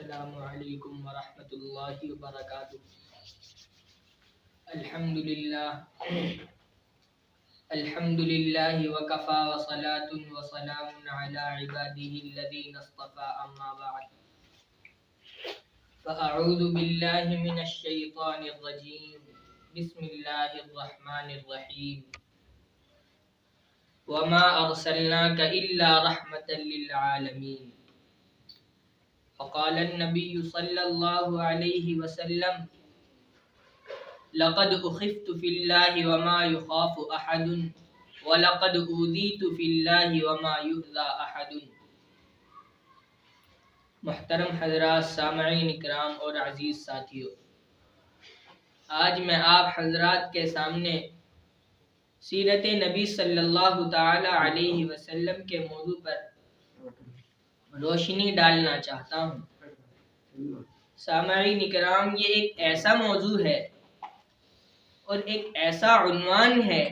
السلام علیکم ورحمۃ اللہ وبرکاتہ۔ الحمدللہ وکفا وصلاۃ وسلام علی عباده الذین اصطفى اما بعد فاعوذ باللہ من الشیطان الرجیم بسم اللہ الرحمن الرحیم وما ارسلناک الا رحمۃ للعالمین۔ فقال النبي صلى الله عليه وسلم لقد أخفت في الله وما يخاف أحد ولقد أوذيت في الله وما يؤذى أحد۔ محترم حضرات، سامعین اکرام اور عزیز ساتھیو، آج میں آپ حضرات کے سامنے سیرت نبی صلی اللہ تعالی علیہ وسلم کے موضوع پر روشنی ڈالنا چاہتا ہوں۔ سامعین اکرام، یہ ایک ایسا موضوع ہے اور ایک ایسا عنوان ہے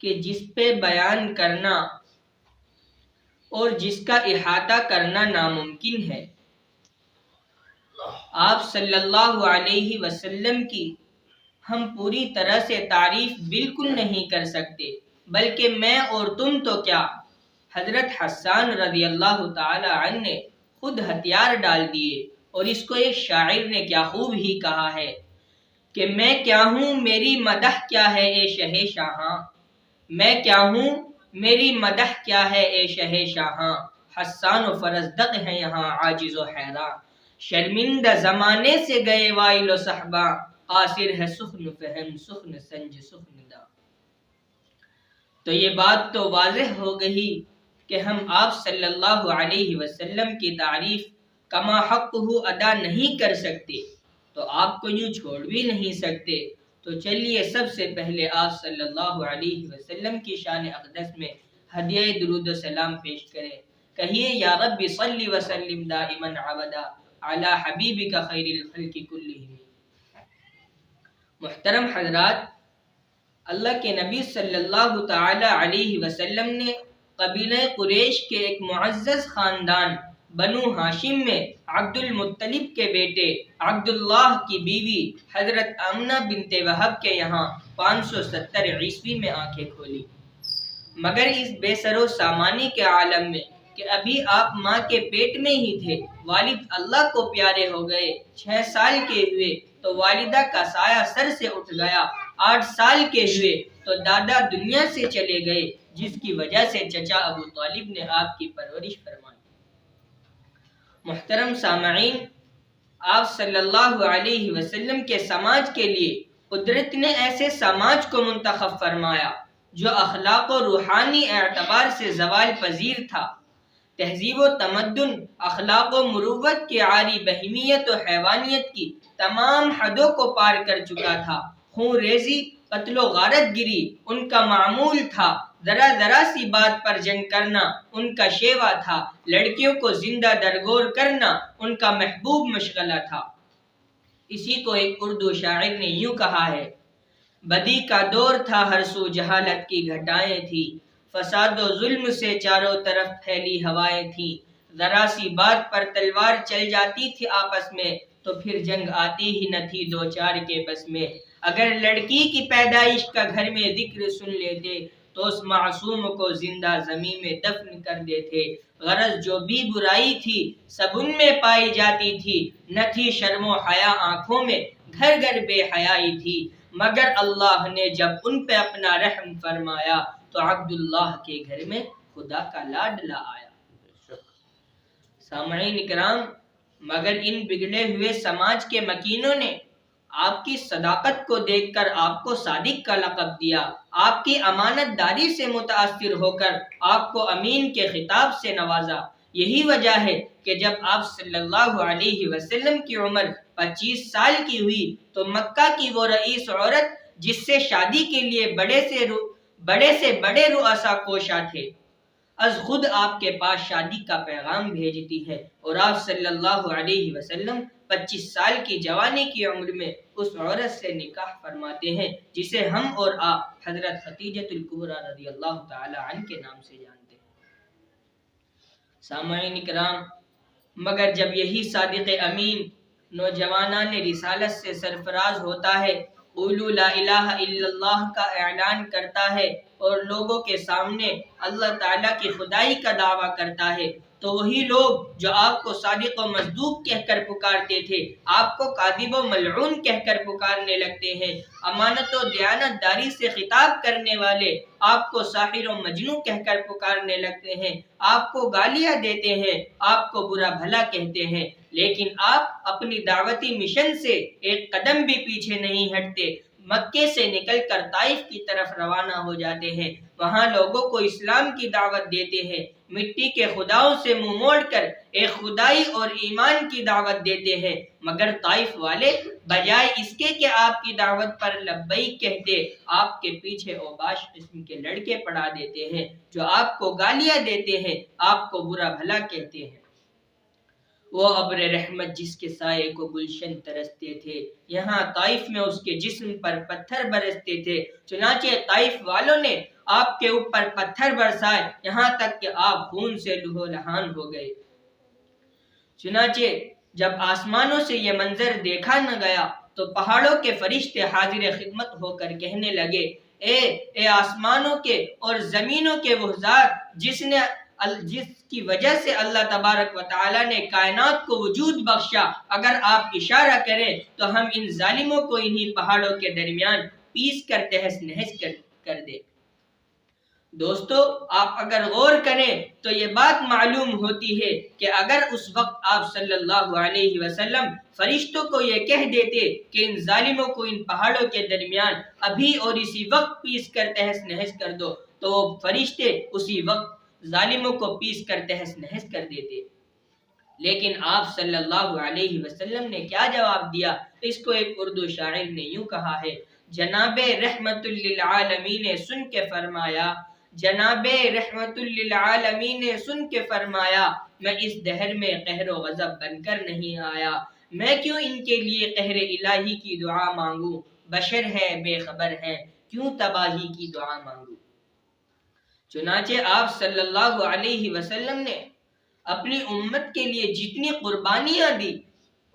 کہ جس پہ بیان کرنا اور جس کا احاطہ کرنا ناممکن ہے۔ آپ صلی اللہ علیہ وسلم کی ہم پوری طرح سے تعریف بالکل نہیں کر سکتے، بلکہ میں اور تم تو کیا، حضرت حسان رضی اللہ تعالی عنہ نے خود ہتھیار ڈال دیے، اور اس کو ایک شاعر نے کیا خوب ہی کہا ہے کہ میں کیا ہوں میری مدح کیا ہے اے شہ شاہاں، میں کیا ہوں میری مدح کیا ہے اے شہ شاہاں، حسان و فرزدق ہیں یہاں عاجز و حیران، شرمندہ زمانے سے گئے وائل و صحباں، قاصر ہے سخن فہم سخن سنج سخن دا۔ تو یہ بات تو واضح ہو گئی کہ ہم آپ صلی اللہ علیہ وسلم کی تعریف کما حق ادا نہیں کر سکتے، تو آپ کو یوں چھوڑ بھی نہیں سکتے۔ تو چلیے سب سے پہلے آپ صلی اللہ علیہ وسلم کی شان اقدس میں ہدیہ درود و سلام پیش کریں۔ کہیے یا رب صلی وسلم دائما ابدا علی حبیبک خیر الخلق کلہم۔ محترم حضرات، اللہ کے نبی صلی اللہ تعالی علیہ وسلم نے قبیلہ قریش کے ایک معزز خاندان بنو ہاشم میں عبد المطلب کے بیٹے عبداللہ کی بیوی حضرت آمنہ بنت وہب کے یہاں 570 عیسوی میں آنکھیں کھولی، مگر اس بے سر و سامانی کے عالم میں کہ ابھی آپ ماں کے پیٹ میں ہی تھے، والد اللہ کو پیارے ہو گئے، 6 سال کے ہوئے تو والدہ کا سایہ سر سے اٹھ گیا، 8 سال کے ہوئے تو دادا دنیا سے چلے گئے، جس کی وجہ سے چچا ابو طالب نے آپ کی پرورش فرمائی۔ محترم سامعین، آپ صلی اللہ علیہ وسلم کے سماج کے لیے قدرت نے ایسے سماج کو منتخب فرمایا جو اخلاق و روحانی اعتبار سے زوال پذیر تھا، تہذیب و تمدن، اخلاق و مروت کے عاری بہیمیت و حیوانیت کی تمام حدوں کو پار کر چکا تھا، خون ریزی، قتل و غارت گری ان کا معمول تھا، ذرا سی بات پر جنگ کرنا ان کا شیوا تھا، لڑکیوں کو زندہ درگور کرنا ان کا محبوب مشغلہ تھا۔ اسی کو ایک اردو شاعر نے یوں کہا ہے، بدی کا دور تھا ہر سو جہالت کی گھٹائیں تھی، فساد و ظلم سے چاروں طرف پھیلی ہوائیں تھیں، ذرا سی بات پر تلوار چل جاتی تھی آپس میں تو پھر جنگ آتی ہی نہ تھی دو چار کے بس میں، اگر لڑکی کی پیدائش کا گھر میں ذکر سن لیتے تو اس معصوم کو زندہ زمین میں دفن کر دیتے، غرض جو بھی برائی تھی سب ان میں پائی جاتی تھی، نہ تھی شرم و حیا آنکھوں میں، گھر گھر بے حیائی تھی، مگر اللہ نے جب ان پہ اپنا رحم فرمایا تو عبداللہ کے گھر میں خدا کا لاڈلا آیا۔ سامعین اکرام، مگر ان بگڑے ہوئے سماج کے مکینوں نے آپ کی صداقت کو دیکھ کر آپ کو صادق کا لقب دیا، آپ کی امانت داری سے متاثر ہو کر آپ کو امین کے خطاب سے نوازا۔ یہی وجہ ہے کہ جب آپ صلی اللہ علیہ وسلم کی عمر 25 سال کی ہوئی تو مکہ کی وہ رئیس عورت جس سے شادی کے لیے بڑے سے بڑے رؤسا کوشاں تھے، از خود آپ کے پاس شادی کا پیغام بھیجتی ہے، اور آپ صلی اللہ علیہ وسلم 25 سال کی جوانی کی عمر میں اس عورت سے نکاح فرماتے ہیں جسے ہم اور آپ حضرت خدیجہ الکبریٰ رضی اللہ تعالی عنہ کے نام سے جانتے ہیں۔ سامعین اکرام، مگر جب یہی صادق امین نوجوانان رسالت سے سرفراز ہوتا ہے، قولوا لا الہ الا اللہ کا اعلان کرتا ہے اور لوگوں کے سامنے اللہ تعالیٰ کی خدائی کا دعویٰ کرتا ہے، تو وہی لوگ جو آپ کو صادق و مصدوق کہہ کر پکارتے تھے، آپ کو کاذب و ملعون کہہ کر پکارنے لگتے ہیں، امانت و دیانت داری سے خطاب کرنے والے آپ کو ساحر و مجنون کہہ کر پکارنے لگتے ہیں، آپ کو گالیاں دیتے ہیں، آپ کو برا بھلا کہتے ہیں، لیکن آپ اپنی دعوتی مشن سے ایک قدم بھی پیچھے نہیں ہٹتے، مکے سے نکل کر طائف کی طرف روانہ ہو جاتے ہیں، وہاں لوگوں کو اسلام کی دعوت دیتے ہیں، مٹی کے خداؤں سے منہ موڑ کر ایک خدائی اور ایمان کی دعوت دیتے ہیں، مگر طائف والے بجائے اس کے کہ آپ کی دعوت پر لبیک کہتے، آپ کے پیچھے اوباش قسم کے لڑکے پڑا دیتے ہیں جو آپ کو گالیاں دیتے ہیں، آپ کو برا بھلا کہتے ہیں۔ وہ ابر رحمت جس کے سائے کو گلشن ترستے تھے، یہاں طائف میں اس کے جسم پر پتھر برستے تھے، چنانچہ طائف والوں نے آپ کے اوپر پتھر برسائے، یہاں تک کہ آپ خون سے لہو لہان ہو گئے۔ چنانچہ جب آسمانوں سے یہ منظر دیکھا نہ گیا تو پہاڑوں کے فرشتے حاضر خدمت ہو کر کہنے لگے، اے آسمانوں کے اور زمینوں کے وہ ذات جس کی وجہ سے اللہ تبارک و تعالی نے کائنات کو وجود بخشا، اگر آپ اشارہ کریں تو ہم ان ظالموں کو انہی پہاڑوں کے درمیان پیس کر تہس نہس کر دیں۔ دوستو، آپ اگر غور کریں تو یہ بات معلوم ہوتی ہے کہ اگر اس وقت آپ صلی اللہ علیہ وسلم فرشتوں کو یہ کہہ دیتے کہ ان ظالموں کو ان پہاڑوں کے درمیان ابھی اور اسی وقت پیس کر تہس نہس کر دو، تو وہ فرشتے اسی وقت ظالموں کو پیس کر تہس نہس کر دیتے۔ لیکن آپ صلی اللہ علیہ وسلم نے کیا جواب دیا؟ اس کو ایک اردو شاعر نے یوں کہا ہے، جناب رحمت للعالمین نے سن کے فرمایا، جناب رحمت للعالمین نے سن کے فرمایا، میں اس دہر میں قہر و غضب بن کر نہیں آیا، میں کیوں ان کے لیے قہر الہی کی دعا مانگوں، بشر ہے بے خبر ہے، کیوں تباہی کی دعا مانگوں۔ چنانچہ آپ صلی اللہ علیہ وسلم نے اپنی امت کے لیے جتنی قربانیاں دی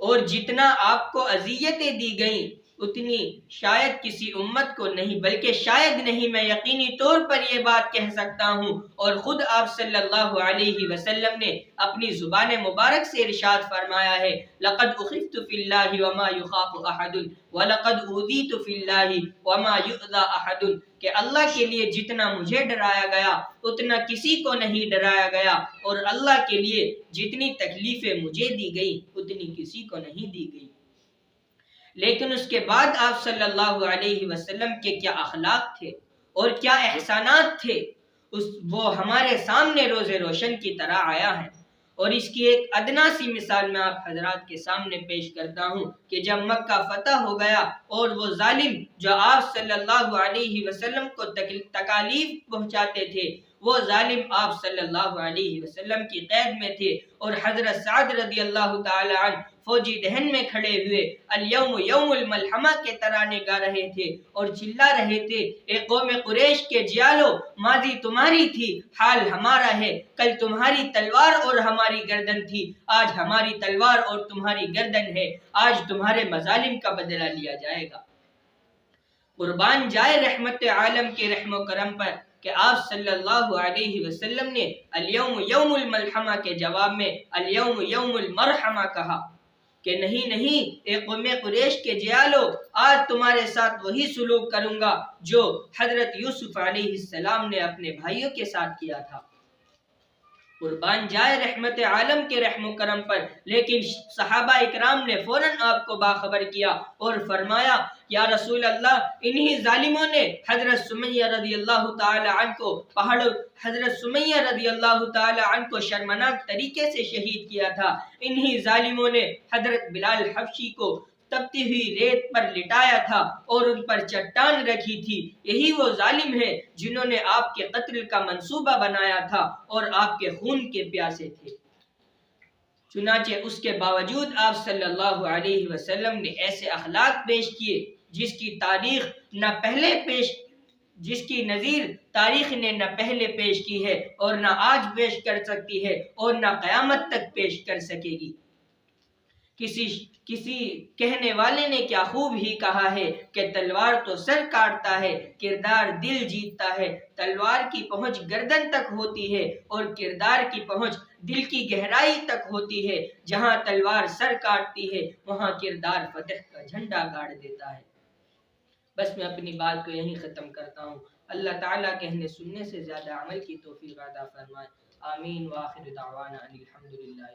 اور جتنا آپ کو اذیتیں دی گئیں، اتنی شاید کسی امت کو نہیں، بلکہ شاید نہیں، میں یقینی طور پر یہ بات کہہ سکتا ہوں، اور خود آپ صلی اللہ علیہ وسلم نے اپنی زبان مبارک سے ارشاد فرمایا ہے، لقد اخفت فی اللہ وما یخاف احد وَلَقَدْ أُوذِيتُ فِي اللَّهِ وَمَا يُؤْذَى أَحَدٌ، کہ اللہ کے لیے جتنا مجھے ڈرایا گیا اتنا کسی کو نہیں ڈرایا گیا، اور اللہ کے لیے جتنی تکلیفیں مجھے دی گئی اتنی کسی کو نہیں دی گئی۔ لیکن اس کے بعد آپ صلی اللہ علیہ وسلم کے کیا اخلاق تھے اور کیا احسانات تھے، وہ ہمارے سامنے روز روشن کی طرح آیا ہے۔ اور اس کی ایک ادنا سی مثال میں آپ حضرات کے سامنے پیش کرتا ہوں کہ جب مکہ فتح ہو گیا اور وہ ظالم جو آپ صلی اللہ علیہ وسلم کو تکالیف پہنچاتے تھے، وہ ظالم آپ صلی اللہ علیہ وسلم کی قید میں تھے، اور حضرت سعد رضی اللہ تعالی عنہ فوجی دہن میں کھڑے ہوئے الیوم یوم الملحمہ کے ترانے گا رہے تھے اور چلا رہے تھے، اے قوم قریش کے جیالو، ماضی تمہاری تھی، حال ہمارا ہے، کل تمہاری تلوار اور ہماری گردن تھی، آج ہماری تلوار اور تمہاری گردن ہے، آج تمہارے مظالم کا بدلہ لیا جائے گا۔ قربان جائے رحمت عالم کے رحم و کرم پر کہ آپ صلی اللہ علیہ وسلم نے الیوم یوم الملحمہ کے جواب میں الیوم یوم المرحمہ کہا، کہ نہیں، اے قوم قریش کے جیالو، آج تمہارے ساتھ وہی سلوک کروں گا جو حضرت یوسف علیہ السلام نے اپنے بھائیوں کے ساتھ کیا تھا۔ قربان جائے رحمت عالم کے رحم و کرم پر، لیکن صحابہ اکرام نے فوراً آپ کو باخبر کیا اور فرمایا، یا رسول اللہ، انہی ظالموں نے حضرت سمیہ رضی اللہ تعالی عنہ کو شرمناک طریقے سے شہید کیا تھا، انہی ظالموں نے حضرت بلال حبشی کو تپتی ہوئی ریت پر لٹایا تھا اور ان پر چٹان رکھی تھی، یہی وہ ظالم ہیں جنہوں نے آپ کے قتل کا منصوبہ بنایا تھا اور آپ کے خون کے پیاسے تھے۔ چنانچہ اس کے باوجود آپ صلی اللہ علیہ وسلم نے ایسے اخلاق پیش کیے جس کی تاریخ نہ پہلے پیش جس کی نظیر تاریخ نے نہ پہلے پیش کی ہے اور نہ آج پیش کر سکتی ہے اور نہ قیامت تک پیش کر سکے گی۔ کسی کہنے والے نے کیا خوب ہی کہا ہے کہ تلوار تو سر کاٹتا ہے، کردار دل جیتتا ہے۔ تلوار کی پہنچ گردن تک ہوتی ہے اور کردار کی پہنچ دل کی گہرائی تک ہوتی ہے۔ جہاں تلوار سر کاٹتی ہے وہاں کردار فتح کا جھنڈا گاڑ دیتا ہے۔ بس میں اپنی بات کو یہیں ختم کرتا ہوں۔ اللہ تعالیٰ کہنے سننے سے زیادہ عمل کی توفیق عطا فرمائے۔ آمین وآخر دعوانا ان الحمدللہ۔